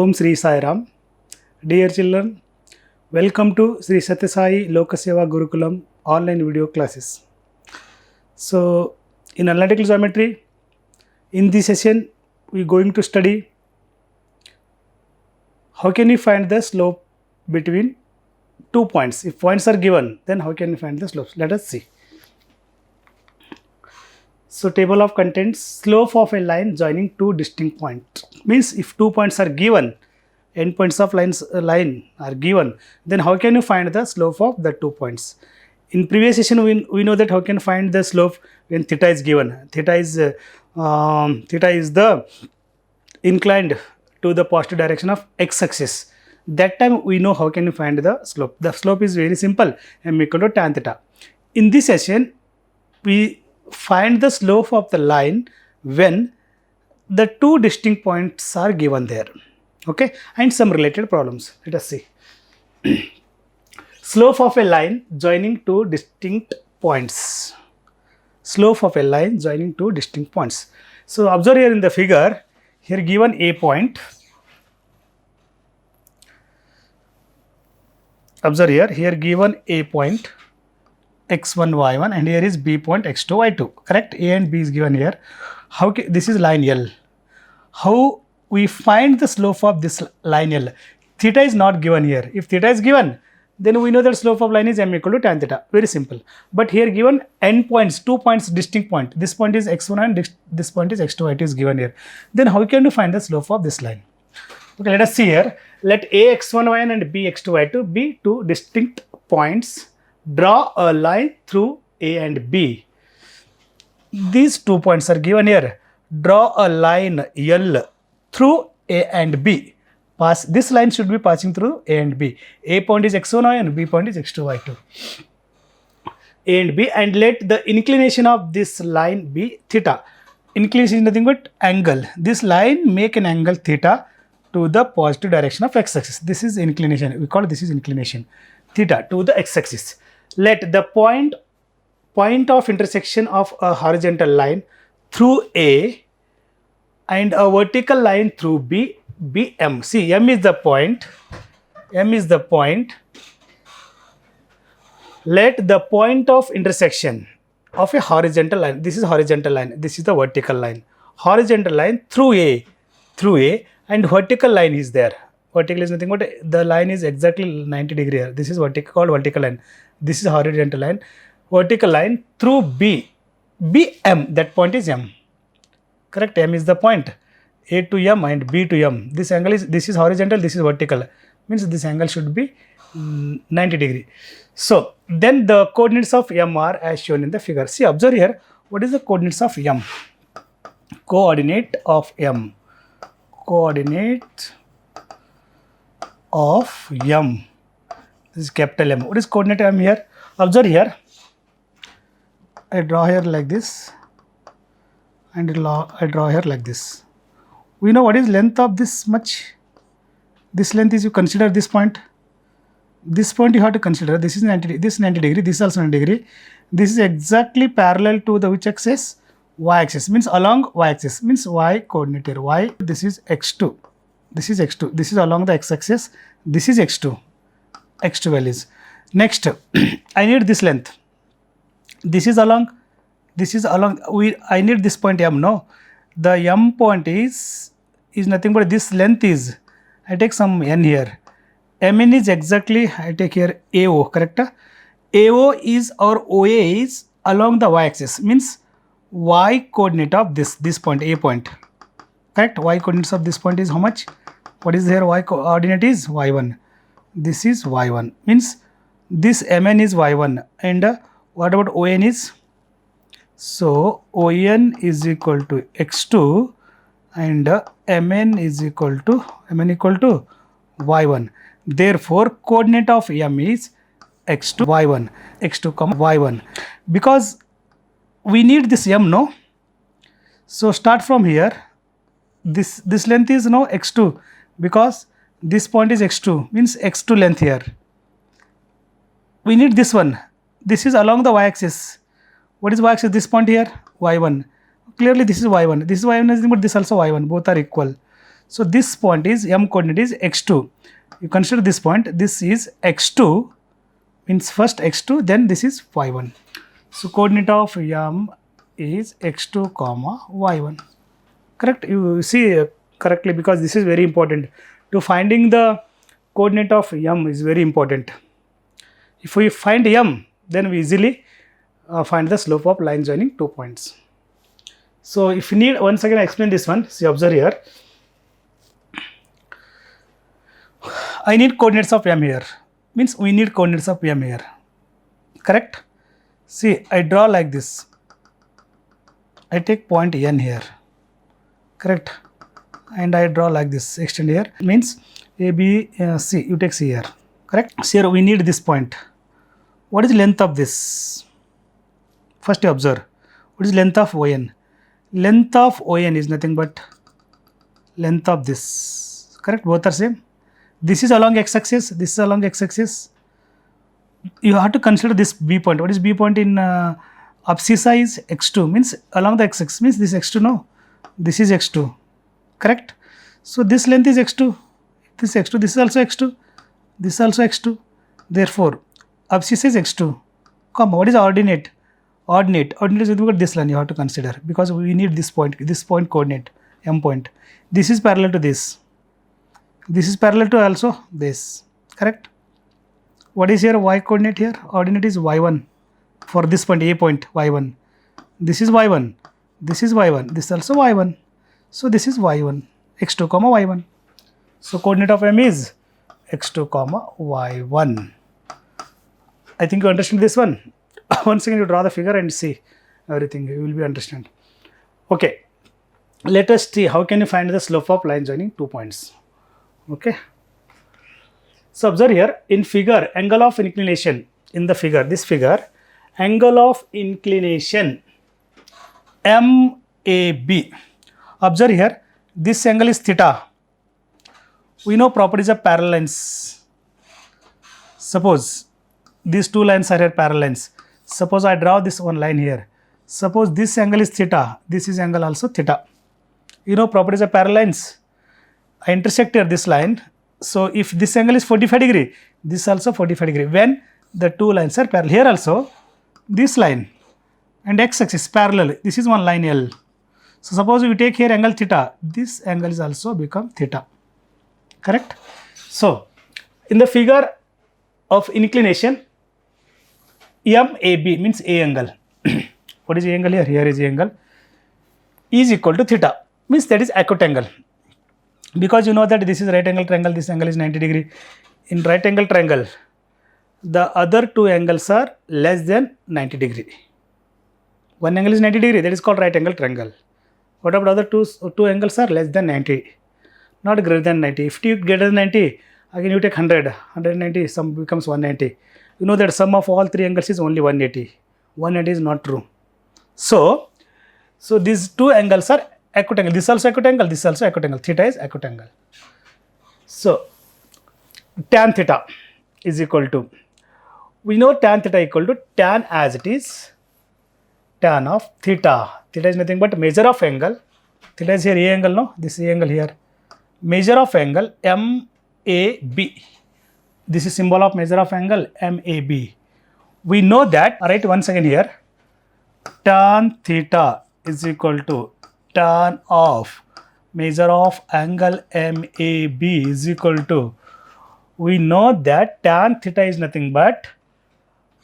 Om Sri Sai Ram. Dear children, welcome to Sri Sathya Sai Loka Seva Gurukulam online video classes. So, in analytical geometry, in this session, we are going to study how can you find the slope between 2 points. If points are given, then how can you find the slopes? Let us see. So, table of contents, slope of a line joining two distinct points. Means if 2 points are given, endpoints of line are given, then how can you find the slope of the 2 points? In previous session, we know that how can find the slope when theta is given. Theta is the inclined to the positive direction of x-axis. That time we know how can you find the slope. The slope is very simple, m equal to tan theta. In this session, we find the slope of the line when the two distinct points are given there. Okay, and some related problems. Let us see. Slope of a line joining two distinct points. Slope of a line joining two distinct points. So observe here in the figure, here given a point. Observe here given a point x1 y1 and here is b point x2 y2. Correct? A and b is given here. This is line L. How we find the slope of this line L? Theta is not given here. If theta is given, then we know that slope of line is m equal to tan theta. Very simple. But here given n points, 2 points, distinct point. This point is x1 and this point is x2 y2 is given here. Then how can you find the slope of this line? Okay, let us see here. Let a x1 y1 and b x2 y2 be two distinct points. Draw a line through a and b. These 2 points are given here. Draw a line L through a and b. This line should be passing through a and b. A point is x1 y and b point is x2 y2. A and b, and let the inclination of this line be theta. Inclination is nothing but angle. This line make an angle theta to the positive direction of x-axis. This is inclination. We call this is inclination. Theta to the x-axis. Let the point of intersection of a horizontal line through A and a vertical line through B be M. See, M is the point. M is the point. Let the point of intersection of a horizontal line. This is horizontal line. This is the vertical line. Horizontal line through A, and vertical line is there. Vertical is nothing but the line is exactly 90 degree here. This is called vertical line. This is horizontal line. Vertical line through B. B M. That point is M. Correct? M is the point. A to M and B to M. This is horizontal. This is vertical. Means this angle should be 90 degree. So then the coordinates of M are as shown in the figure. See, observe here. What is the coordinates of M? Coordinate of M. Coordinate of M. This is capital M. What is coordinate M here? Observe here. I draw here like this and I draw here like this. We know what is length of this much. This length is, you consider this point. This point you have to consider. This is 90 degree. This is 90 degree. This is also 90 degree. This is exactly parallel to the which axis? Y axis. Means along Y axis. Means Y coordinate here. Y. This is x2. This is x2. This is along the x-axis. This is x2. X2 values. Next, I need this length. This is along. I need this point M. No, the M point is nothing but this length is. I take some N here. Mn is exactly. I take here AO. Correct? AO is or OA is along the y-axis. Means y coordinate of this point, A point. Correct? Y coordinates of this point is how much? What is here? Y coordinate is y1. This is y1. Means this Mn is y1 and what about On is? So On is equal to x2 and Mn equal to y1. Therefore, coordinate of M is x2 y1, x2 y1. Because we need this M, no? So start from here. This length is no x2 because this point is x2, means x2 length here. We need this one. This is along the y-axis. What is y-axis? This point here, y1. Clearly this is y1. This is y1, but this also y1. Both are equal. So this point is m coordinate is x2. You consider this point, this is x2, means first x2, then this is y1. So coordinate of m is x2 comma y1. Correct? You see correctly, because this is very important. To finding the coordinate of m is very important. If we find m, then we easily find the slope of line joining 2 points. So if you need, once again I explain this one. See, observe here. I need coordinates of m here. Means we need coordinates of m here. Correct? See, I draw like this. I take point n here. Correct? And I draw like this, extend here. Means A, B, C, you take C here. Correct? So here we need this point. What is length of this? First you observe. What is length of ON? Length of ON is nothing but length of this. Correct? Both are same. This is along x-axis. This is along x-axis. You have to consider this B point. What is B point in abscissa is x2. Means along the x-axis. Means this x2, no. This is x2. Correct? So this length is x2. This is x2. This is also x2. This is also x2. Therefore, abscissa is x2. Comma. What is ordinate? Ordinate is nothing but this line you have to consider, because we need this point coordinate, m point. This is parallel to this. This is parallel to also this. Correct? What is here y coordinate here? Ordinate is y1 for this point, A point, y1. This is y1. This is y1. This is also y1. So this is y1, x2 comma y1. So coordinate of m is x2 comma y1. I think you understand this one. Once again you draw the figure and see everything, you will be understand. Okay, let us see how can you find the slope of line joining 2 points. Okay, so observe here in figure, angle of inclination in the figure, this figure, angle of inclination MAB. Observe here, this angle is theta. We know properties of parallel lines. Suppose these two lines are here parallel lines. Suppose I draw this one line here. Suppose this angle is theta. This is angle also theta. You know properties of parallel lines. I intersect here this line. So if this angle is 45 degree, this also 45 degree. When the two lines are parallel. Here also this line and x-axis parallel. This is one line L. So suppose we take here angle theta. This angle is also become theta. Correct? So in the figure of inclination, MAB means A angle. What is A angle here? Here is A angle. Is equal to theta. Means that is acute angle. Because you know that this is right angle triangle, this angle is 90 degree. In right angle triangle, the other two angles are less than 90 degree. One angle is 90 degree, that is called right angle triangle. What about other two angles are less than 90, not greater than 90. If you greater than 90, again you take 100, 190, sum becomes 190. You know that sum of all three angles is only 180. 180 is not true. So these two angles are acute angle. This also acute angle, this also acute angle. Theta is acute angle. So tan theta is equal to, we know tan theta equal to tan as it is tan of theta. Theta is nothing but measure of angle. Theta is here A angle, no? This A angle here. Measure of angle MAB. This is symbol of measure of angle MAB. We know that, alright, once again here, tan theta is equal to tan of measure of angle MAB is equal to, we know that tan theta is nothing but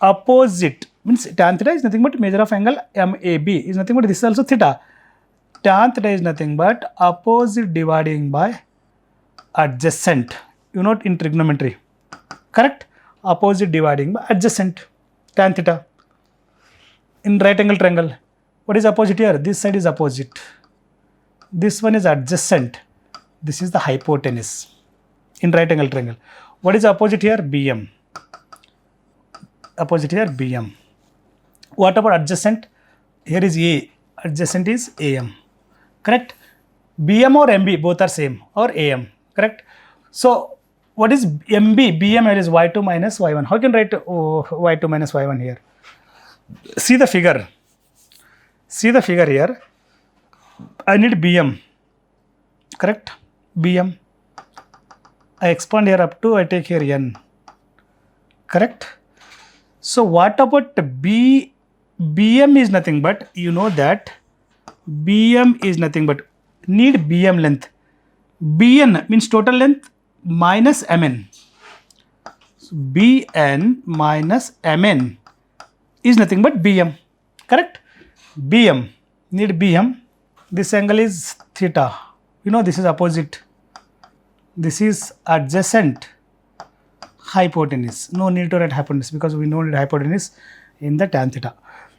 opposite, means tan theta is nothing but measure of angle MAB is nothing but this is also theta. Tan theta is nothing but opposite dividing by adjacent. You know in trigonometry. Correct? Opposite dividing by adjacent. Tan theta. In right angle triangle, what is opposite here? This side is opposite. This one is adjacent. This is the hypotenuse. In right angle triangle. What is opposite here? BM. Opposite here BM. What about adjacent? Here is A. Adjacent is AM. Correct? BM or MB both are same, or AM. Correct? So what is MB? BM here is Y2 minus Y1. How can you write Y2 minus Y1 here? See the figure. See the figure here. I need BM. Correct? BM. I expand here up to, I take here N. Correct? So what about BM is nothing but, you know that BM is nothing but, need BM length. BN means total length minus MN. So BN minus MN is nothing but BM. Correct? BM, need BM. This angle is theta. You know this is opposite. This is adjacent hypotenuse. No need to write hypotenuse because we know hypotenuse in the tan theta.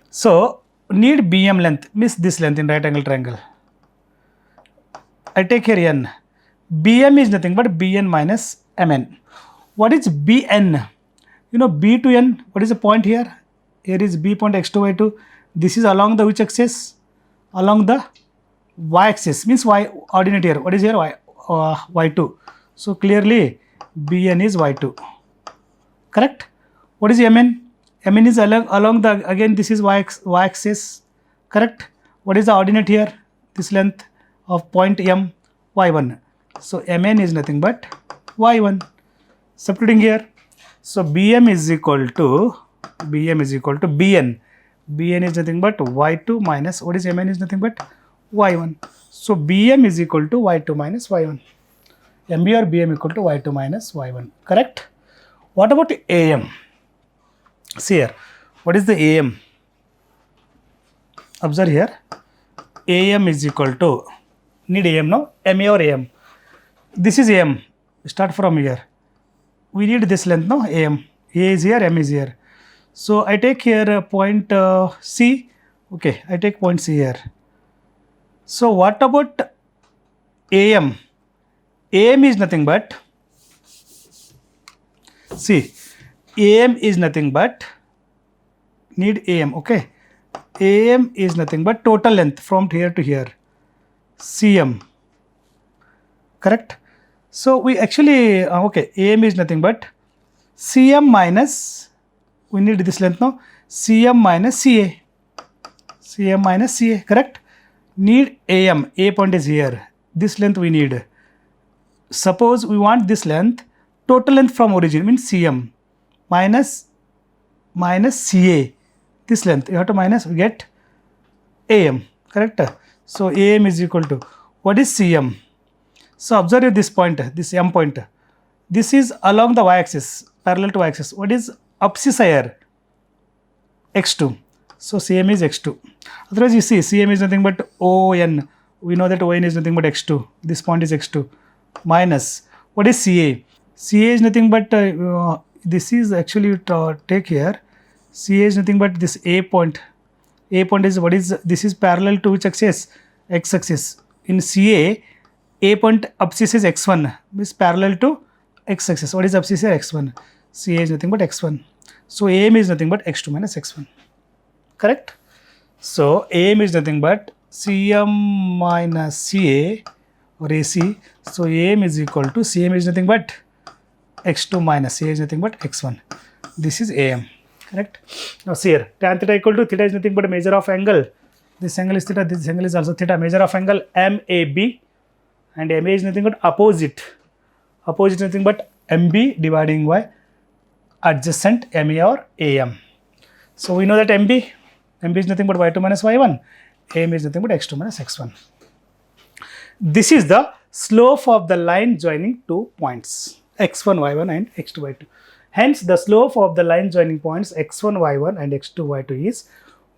So need BM length, means this length in right angle triangle. I take here N. BM is nothing but BN minus MN. What is BN? You know B to N, what is the point here? Here is B point x2, y2. This is along the which axis? Along the y-axis, means y ordinate here. What is here? Y2. So clearly BN is y2. Correct? What is MN? MN is along the, again this is y-axis. Correct? What is the ordinate here? This length of point M, y1. So MN is nothing but y1. Substituting here. So BM is equal to BN. BN is nothing but y2 minus, what is MN is nothing but y1. So BM is equal to y2 minus y1. MB or BM equal to y2 minus y1. Correct? What about AM? See here. What is the AM? Observe here. AM is equal to, need AM no? MA or AM? This is AM. Start from here. We need this length no? AM. A is here, M is here. So I take here point C. Okay, I take point C here. So what about AM? AM is nothing but, see, AM is nothing but, need AM, okay. AM is nothing but total length from here to here, CM. Correct? So we actually, okay, AM is nothing but CM minus, we need this length now, CM minus CA. CM minus CA, correct? Need AM, A point is here, this length we need. Suppose we want this length, total length from origin means CM minus CA, this length, you have to minus, we get AM, correct? So AM is equal to, what is CM? So observe this point, this M point, this is along the y-axis, parallel to y-axis. What is abscissor? X2. So CM is X2. Otherwise you see CM is nothing but ON. We know that ON is nothing but X2. This point is X2. Minus, what is CA? CA is nothing but, this is actually, take here, CA is nothing but this A point. A point is, what is, this is parallel to which axis? X axis. In CA, A point abscissa is X1, is parallel to X axis. What is abscissa? X1. CA is nothing but X1. So AM is nothing but X2 minus X1. Correct? So AM is nothing but CM minus CA or AC. So AM is equal to, CM is nothing but X2 minus CA is nothing but X1. This is AM. Correct? Now see here, tan theta equal to, theta is nothing but a measure of angle. This angle is theta, this angle is also theta. Measure of angle MAB, and MA is nothing but opposite. Opposite is nothing but MB dividing by adjacent MA or AM. So we know that MB is nothing but y2 minus y1. AM is nothing but x2 minus x1. This is the slope of the line joining two points, x1, y1 and x2, y2. Hence, the slope of the line joining points x1, y1 and x2, y2 is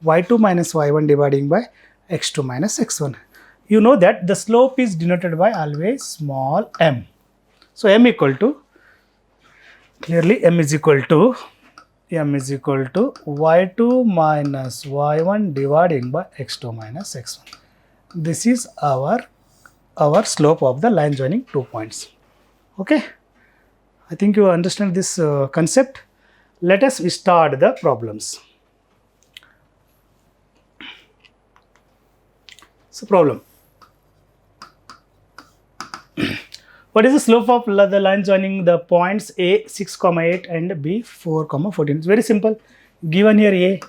y2 minus y1 dividing by x2 minus x1. You know that the slope is denoted by always small m. So, m equal to, clearly m is equal to y2 minus y1 dividing by x2 minus x1. This is our slope of the line joining two points. Okay, I think you understand this concept. Let us start the problems. So problem. What is the slope of the line joining the points A 6, 8 and B 4, 14? It's very simple. Given here A,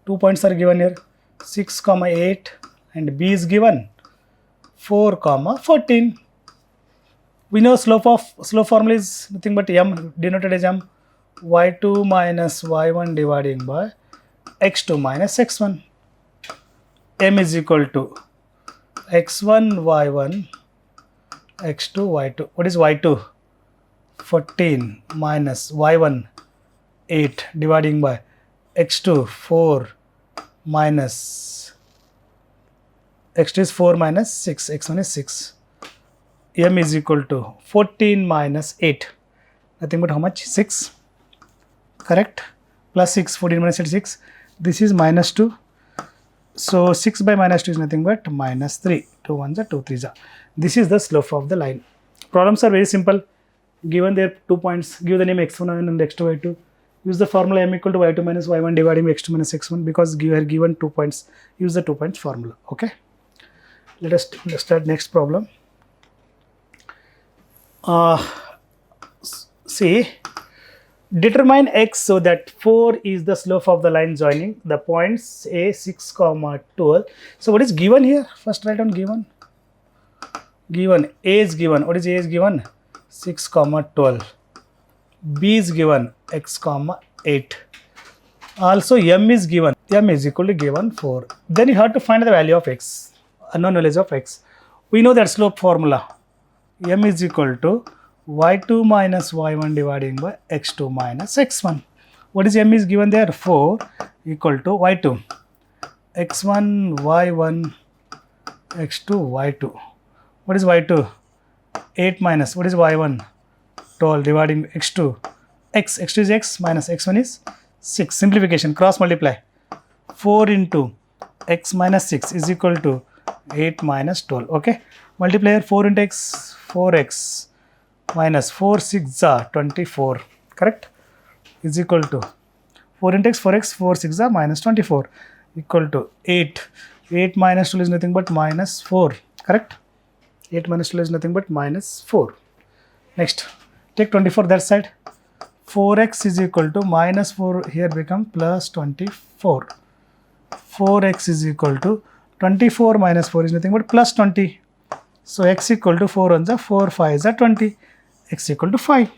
2 points are given here, 6, 8 and B is given 4, 14. We know slope formula is nothing but m, denoted as m, y2 minus y1 dividing by x2 minus x1. M is equal to x1 y1 x2 y2. What is y2? 14 minus y1 8 dividing by x2 4 minus x2 is 4 minus 6, x1 is 6. M is equal to 14 minus 8, nothing but how much? 6, correct? Plus 6, 14 minus 8 6. This is minus 2. So 6 by minus 2 is nothing but minus 3. 2 1s are 2 3s are. This is the slope of the line. Problems are very simple. Given their 2 points, give the name x1 and x2 y2. Use the formula m equal to y2 minus y1 dividing by x2 minus x1, because you are given 2 points. Use the 2 points formula. Okay. Let's start next problem. See, determine x so that 4 is the slope of the line joining the points a 6, 12. So what is given here? First write down given. Given a is given. What is a is given? 6, 12. B is given x, 8. Also m is given. M is equal to given 4. Then you have to find the value of x. Unknown values of x. We know that slope formula. M is equal to y2 minus y1 dividing by x2 minus x1. What is m is given there? 4 equal to y2. x1 y1 x2 y2. What is y2? 8 minus, what is y1? 12 dividing x2. x2 is x minus x1 is 6. Simplification, cross multiply. 4 into x minus 6 is equal to 8 minus 12. Okay. Multiplier 4 into x, 4x minus 4 6 are 24. Correct. Is equal to 4 into x, 4x, 4 6 are minus 24. Equal to 8. 8 minus 12 is nothing but minus 4. Correct. 8 minus 12 is nothing but minus 4. Next, take 24 that side. 4x is equal to minus 4 here become plus 24. 4x is equal to 24 minus 4 is nothing but plus 20. So x equal to 4 ones are 4, 5 is 20. X equal to 5.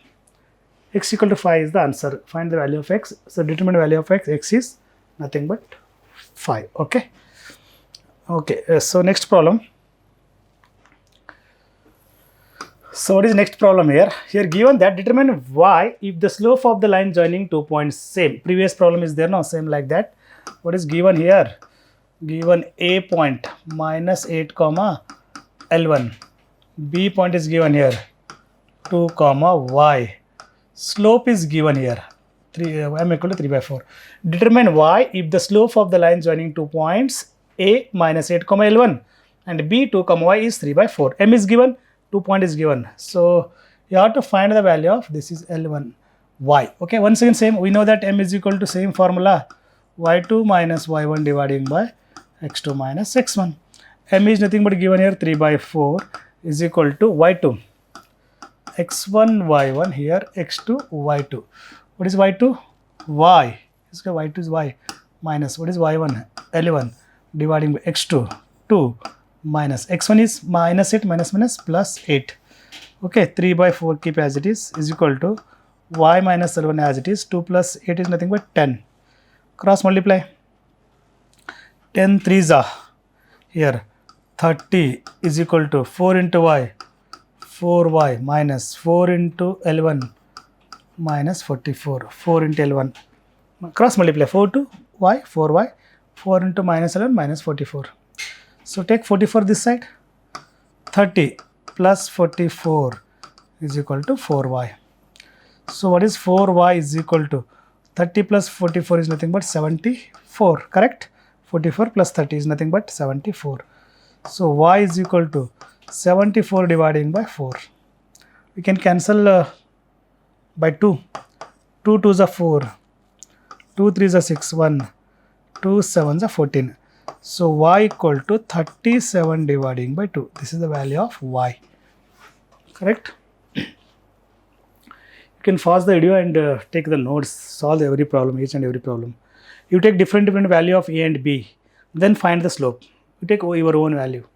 X equal to 5 is the answer. Find the value of x. So determine the value of x. X is nothing but 5. Okay. Okay. So next problem. So what is next problem here? Here given that determine y if the slope of the line joining 2 points same. Previous problem is there, no? Same like that. What is given here? Given a point minus 8 comma L1. B point is given here 2 comma y. Slope is given here 3 m equal to 3 by 4. Determine y if the slope of the line joining 2 points a minus 8 comma L1 and b 2 comma y is 3 by 4. M is given, 2 point is given. So you have to find the value of this is L1 y. Okay, once again same, we know that m is equal to same formula y2 minus y1 dividing by x2 minus x1. M is nothing but given here 3 by 4 is equal to y2 x1 y1 here x2 y2. What is y2? Y. Y2 is y minus what is y1? L1 dividing by x2 2 minus x1 is minus 8 minus plus 8. Okay, 3 by 4 keep as it is equal to y minus L1 as it is. 2 plus 8 is nothing but 10. Cross multiply. 10 3s are here 30 is equal to 4 into y 4y minus 4 into L1 minus 44. 4 into L1. Cross multiply 4 to y 4y 4 into minus L1 minus 44. So take 44 this side. 30 plus 44 is equal to 4y. So what is 4y is equal to 30 plus 44 is nothing but 74. Correct? 44 plus 30 is nothing but 74. So y is equal to 74 dividing by 4. We can cancel by 2. 2 2s are 4. 2 3s are 6. 1. 2 7s are 14. So y equal to 37 dividing by 2. This is the value of y. Correct? You can pause the video and take the notes, solve every problem, each and every problem. You take different value of a and b, then find the slope. You take your own value.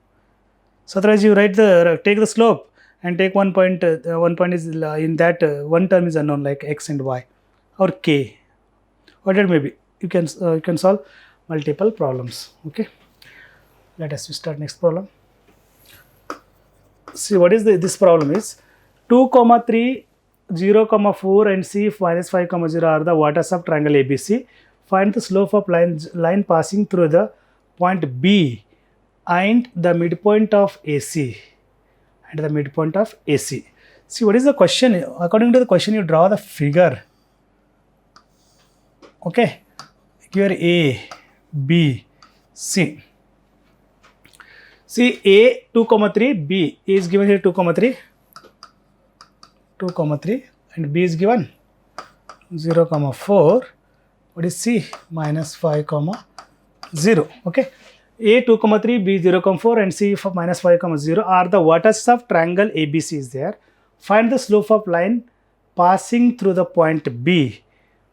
So otherwise you take the slope, and take one point is in that one term is unknown like x and y or k, whatever it may be. You can solve multiple problems. Okay, let us start next problem. See what is this problem is 2, 3, 0, 4 and c minus 5, 0 are the vertices of triangle ABC. Find the slope of line passing through the point B and the midpoint of AC. And the midpoint of AC. See what is the question? According to the question, you draw the figure. Okay, here A, B, C. See A 2, 3, B is given here 2, 3, 2, 3, and B is given 0, 4. What is C? Minus 5, 0. Okay. A 2, 3, B 0, 4 and C for minus 5, 0 are the vertices of triangle ABC is there. Find the slope of line passing through the point B.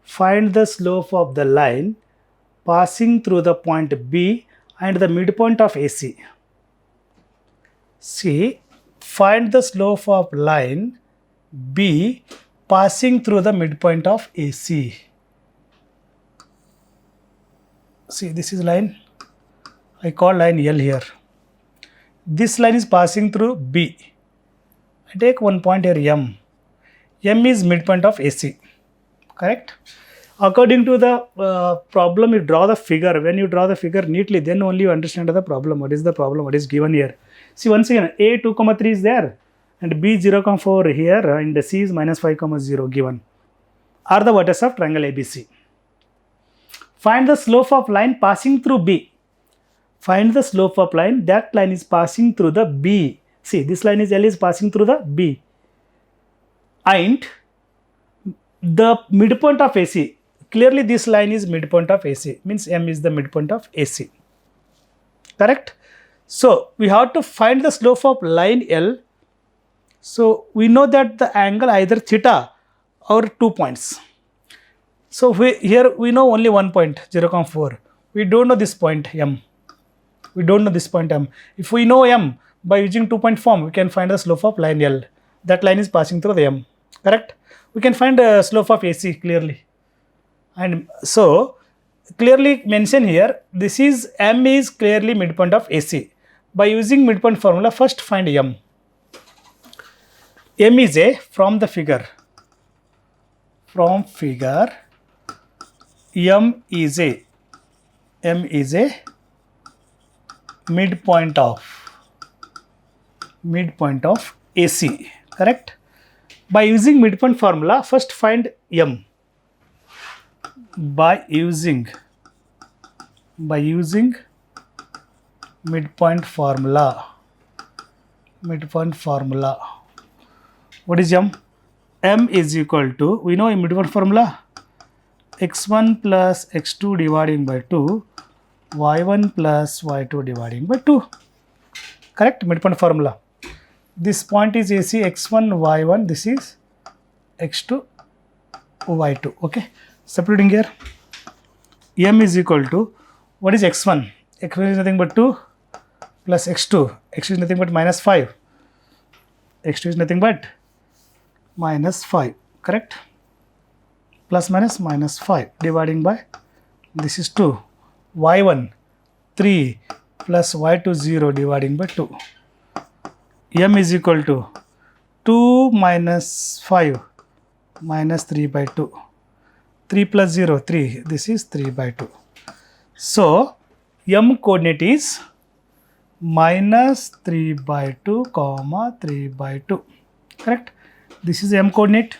Find the slope of the line passing through the point B and the midpoint of AC. See, find the slope of line B passing through the midpoint of AC. See, this is line. I call line L here. This line is passing through B. I take one point here M. M is midpoint of AC. Correct? According to the problem, you draw the figure. When you draw the figure neatly, then only you understand the problem. What is the problem? What is given here? See, once again, A 2, 3 is there and B 0, 4 here and C is minus 5, 0 given. Are the vertices of triangle ABC. Find the slope of line passing through B. Find the slope of line. That line is passing through the B. See, this line is L is passing through the B. And the midpoint of AC. Clearly, this line is midpoint of AC. Means M is the midpoint of AC. Correct? So, we have to find the slope of line L. So, we know that the angle either theta or 2 points. So, here we know only one point 0, 4. We don't know this point M. We don't know this point M. If we know M by using 2-point form, we can find the slope of line L. That line is passing through the M. Correct? We can find the slope of AC clearly. And so, clearly mention here, this is M is clearly midpoint of AC. By using midpoint formula, first find M. M is a, from the figure, M is a midpoint of AC, correct? By using midpoint formula, first find M. By using midpoint formula. What is M? M is equal to, we know in midpoint formula, x1 plus x2 dividing by 2, y1 plus y2 dividing by 2. Correct? Midpoint formula. This point is AC, x1, y1, this is x2, y2. Okay? Substituting here, M is equal to, what is x1? x1 is nothing but 2 plus x2. x2 is nothing but minus 5. x2 is nothing but minus 5. Correct? Plus minus 5 dividing by, this is 2. y1 3 plus y2 0 dividing by 2. M is equal to 2 minus 5 minus 3 by 2. 3 plus 0, 3. This is 3 by 2. So, M coordinate is minus 3 by 2, comma 3 by 2. Correct? This is M coordinate.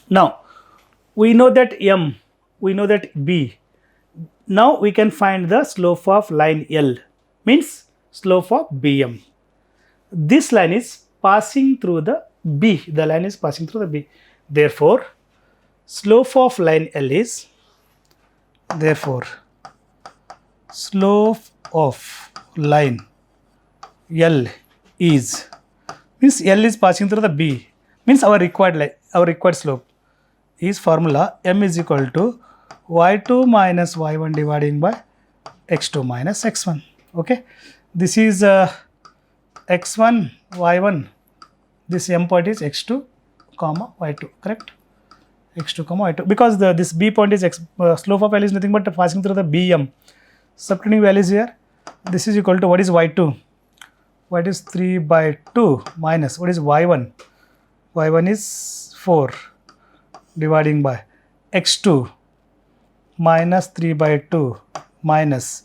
Now, we know that M, we know that B. Now, we can find the slope of line L, means slope of BM. This line is passing through the B. The line is passing through the B. Therefore, slope of line L is, slope of line L is, means L is passing through the B, means our required slope is formula M is equal to y2 minus y1 dividing by x2 minus x1. Okay, this is x1 y1 this m point is x2 comma y2, correct? x2 comma y2, because this b point is slope of L is nothing but passing through the bm. Subtracting values here, this is equal to what is y2? What is 3 by 2 minus what is y1? Y1 is 4 dividing by x2 minus 3 by 2 minus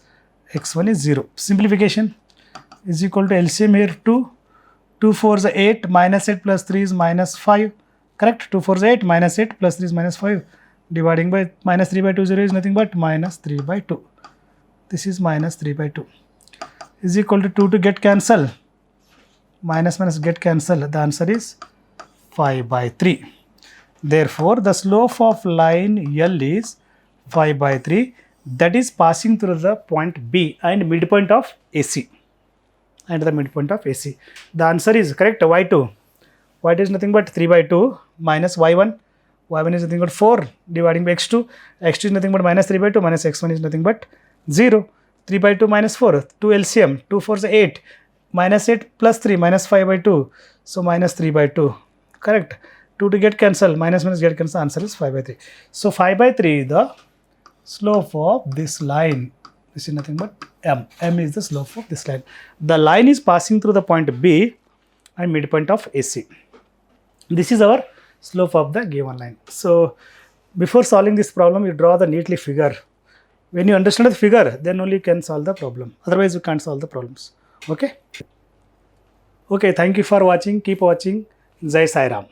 x1 is 0. Simplification is equal to LCM here 2. 2 4 is 8, minus 8 plus 3 is minus 5. Correct? 2 4 is 8, minus 8 plus 3 is minus 5. Dividing by minus 3 by 2, 0 is nothing but minus 3 by 2. This is minus 3 by 2. Is equal to 2 to get cancel. Minus minus get cancel. The answer is 5 by 3. Therefore, the slope of line L is 5 by 3. That is passing through the point B and midpoint of AC. And the midpoint of AC. The answer is correct. Y2. Y2 is nothing but 3 by 2 minus Y1. Y1 is nothing but 4 dividing by X2. X2 is nothing but minus 3 by 2 minus X1 is nothing but 0. 3 by 2 minus 4. 2 LCM. 2 4 is 8. Minus 8 plus 3 minus 5 by 2. So minus 3 by 2. Correct. 2 to get cancel. Minus minus get cancel. Answer is 5 by 3. So 5 by 3 the slope of this line. This is nothing but m. M is the slope of this line. The line is passing through the point B and midpoint of AC. This is our slope of the given line. So before solving this problem, you draw the neatly figure. When you understand the figure, then only you can solve the problem. Otherwise, you can't solve the problems. Okay? Okay, thank you for watching. Keep watching. Jai Sai Ram.